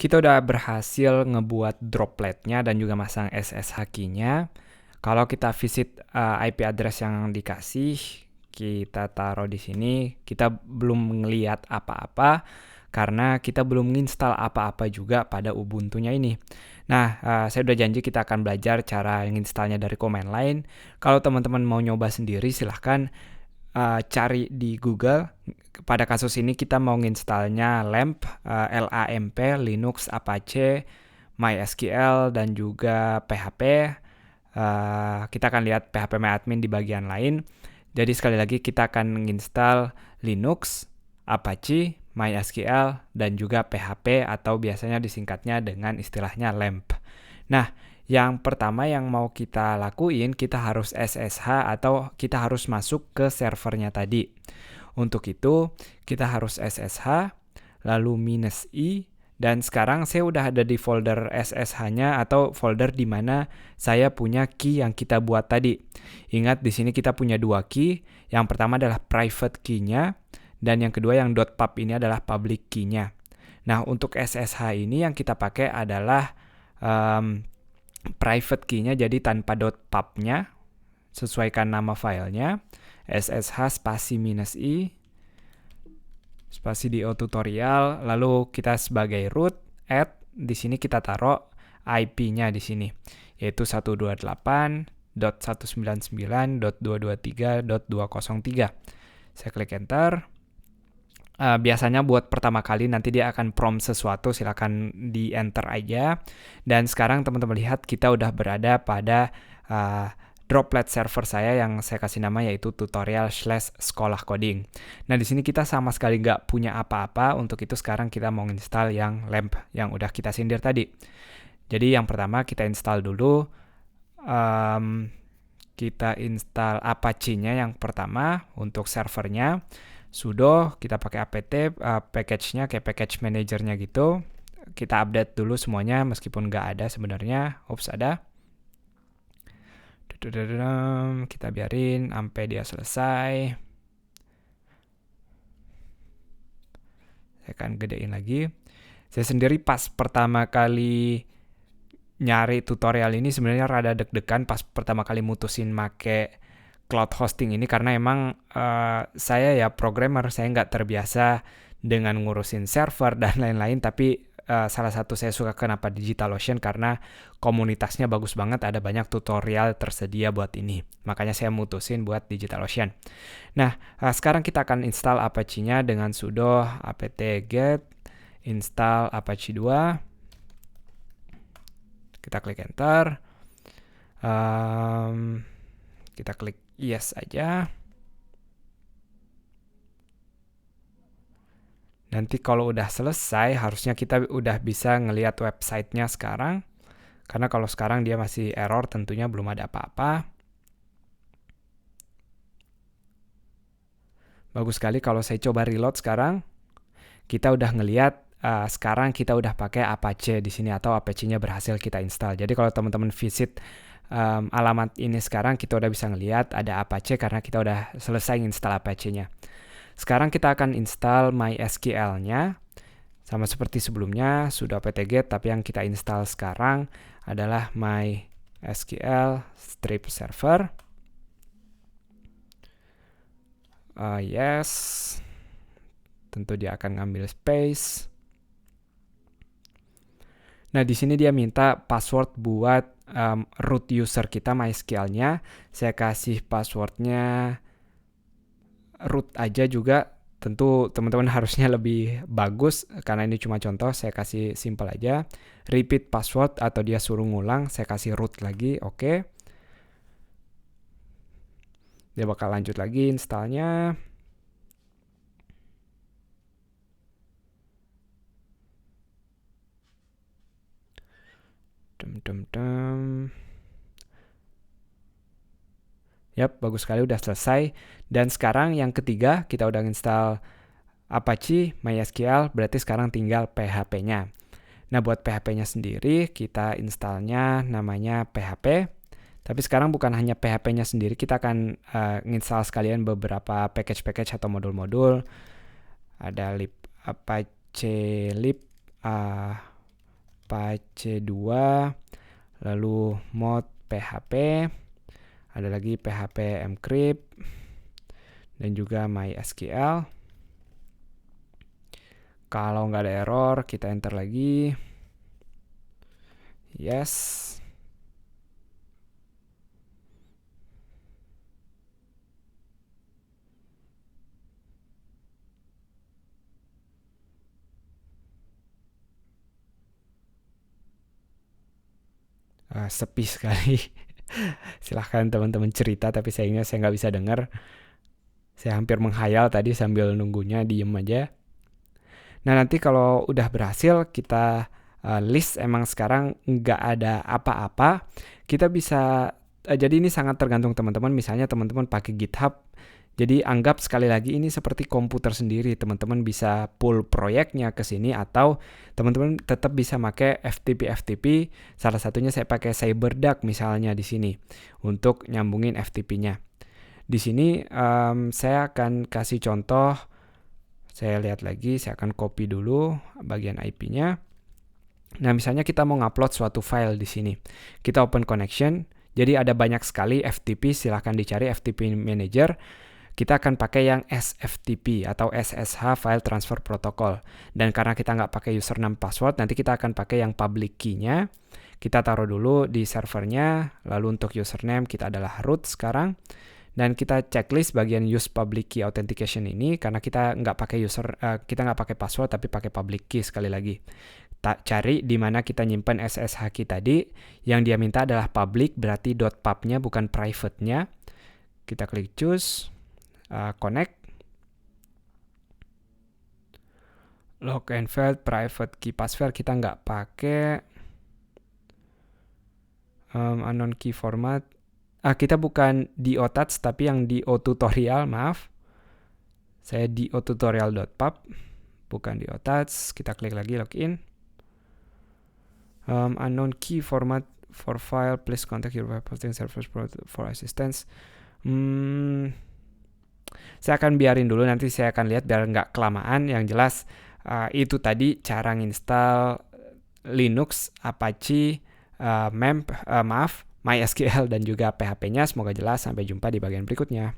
kita udah berhasil ngebuat dropletnya dan juga masang SSH key-nya. Kalau kita visit IP address yang dikasih, kita taruh di sini, kita belum ngelihat apa-apa karena kita belum install apa-apa juga pada Ubuntu-nya ini. Nah, saya udah janji kita akan belajar cara nginstalnya dari command line. Kalau teman-teman mau nyoba sendiri, silahkan cari di Google. Pada kasus ini kita mau nginstalnya LAMP, LAMP, Linux, Apache, MySQL, dan juga PHP. Kita akan lihat phpMyAdmin di bagian lain. Jadi sekali lagi kita akan menginstal Linux, Apache, MySQL, dan juga PHP atau biasanya disingkatnya dengan istilahnya LAMP. Nah, yang pertama yang mau kita lakuin, kita harus SSH atau kita harus masuk ke servernya tadi. Untuk itu, kita harus SSH, lalu -i, dan sekarang saya udah ada di folder SSH-nya atau folder di mana saya punya key yang kita buat tadi. Ingat di sini kita punya dua key. Yang pertama adalah private key-nya dan yang kedua yang .pub ini adalah public key-nya. Nah, untuk SSH ini yang kita pakai adalah private key-nya, jadi tanpa .pub-nya. Sesuaikan nama filenya SSH spasi -i spasi do tutorial, lalu kita sebagai root add, di sini kita taruh IP-nya di sini, yaitu 128.199.223.203. Saya klik enter. Biasanya buat pertama kali nanti dia akan prompt sesuatu, silakan di enter aja. Dan sekarang teman-teman lihat kita udah berada pada droplet server saya yang saya kasih nama yaitu tutorial/sekolah coding. Nah, di sini kita sama sekali nggak punya apa-apa. Untuk itu sekarang kita mau install yang LAMP yang udah kita sindir tadi. Jadi yang pertama kita install dulu. Kita install Apache-nya yang pertama untuk servernya. Sudo, kita pakai apt, package-nya kayak package manager-nya gitu. Kita update dulu semuanya meskipun nggak ada sebenarnya. Ada. Kita biarin sampai dia selesai. Saya akan gedein lagi. Saya sendiri pas pertama kali nyari tutorial ini sebenarnya rada deg-degan pas pertama kali mutusin make cloud hosting ini karena emang saya ya programmer, saya nggak terbiasa dengan ngurusin server dan lain-lain, tapi salah satu saya suka kenapa DigitalOcean karena komunitasnya bagus banget, ada banyak tutorial tersedia buat ini. Makanya saya mutusin buat DigitalOcean. Nah, sekarang kita akan install Apache-nya dengan sudo apt-get install Apache 2. Kita klik enter. Kita klik yes aja. Nanti kalau udah selesai, harusnya kita udah bisa ngelihat websitenya sekarang. Karena kalau sekarang dia masih error, tentunya belum ada apa-apa. Bagus sekali kalau saya coba reload sekarang. Kita udah ngelihat sekarang kita udah pakai Apache di sini atau Apache-nya berhasil kita install. Jadi kalau teman-teman visit alamat ini sekarang, kita udah bisa ngelihat ada Apache karena kita udah selesai install Apache-nya. Sekarang kita akan install MySQL-nya. Sama seperti sebelumnya, sudo apt-get, tapi yang kita install sekarang adalah MySQL strip server. Yes. Tentu dia akan ngambil space. Nah, di sini dia minta password buat root user kita MySQL-nya. Saya kasih passwordnya root aja juga. Tentu teman-teman harusnya lebih bagus karena ini cuma contoh, saya kasih simple aja. Repeat password atau dia suruh ngulang, saya kasih root lagi, oke. Dia bakal lanjut lagi installnya. Yap, bagus sekali udah selesai. Dan sekarang yang ketiga, kita udah install Apache, MySQL, berarti sekarang tinggal PHP-nya. Nah, buat PHP-nya sendiri, kita installnya namanya PHP. Tapi sekarang bukan hanya PHP-nya sendiri, kita akan nginstall sekalian beberapa package-package atau modul-modul. Ada lib Apache lib Apache 2, lalu mod PHP, ada lagi PHP Encrypt, dan juga MySQL. Kalau nggak ada error, kita enter lagi. Yes. Sepi sekali. Silahkan teman-teman cerita, tapi sayangnya saya nggak bisa dengar. Saya hampir menghayal tadi sambil nunggunya, diem aja. Nah, nanti kalau udah berhasil, kita list emang sekarang nggak ada apa-apa. Kita bisa, jadi ini sangat tergantung teman-teman. Misalnya teman-teman pakai GitHub, jadi anggap sekali lagi ini seperti komputer sendiri. Teman-teman bisa pull proyeknya ke sini, atau teman-teman tetap bisa pakai FTP. Salah satunya saya pakai CyberDuck misalnya di sini untuk nyambungin FTP-nya. Di sini saya akan kasih contoh. Saya lihat lagi, saya akan copy dulu bagian IP-nya. Nah, misalnya kita mau ngupload suatu file di sini. Kita open connection. Jadi ada banyak sekali FTP, silahkan dicari FTP Manager. Kita akan pakai yang SFTP atau SSH File Transfer Protocol. Dan karena kita nggak pakai username password, nanti kita akan pakai yang public key-nya. Kita taruh dulu di servernya, lalu untuk username kita adalah root sekarang. Dan kita checklist bagian use public key authentication ini karena kita nggak pakai password tapi pakai public key sekali lagi. Cari di mana kita nyimpen SSH key tadi. Yang dia minta adalah public, berarti .pub-nya bukan private-nya. Kita klik choose, connect. Log and field private key password kita nggak pakai. Unknown key format. Kita bukan di OTouch tapi yang di OTutorial, maaf. Saya di otutorial.pub, bukan di OTouch. Kita klik lagi login. Unknown key format for file, please contact your web hosting service for assistance. Saya akan biarin dulu, nanti saya akan lihat biar nggak kelamaan. Yang jelas itu tadi cara nginstal Linux, Apache, MySQL dan juga PHP-nya. Semoga jelas. Sampai jumpa di bagian berikutnya.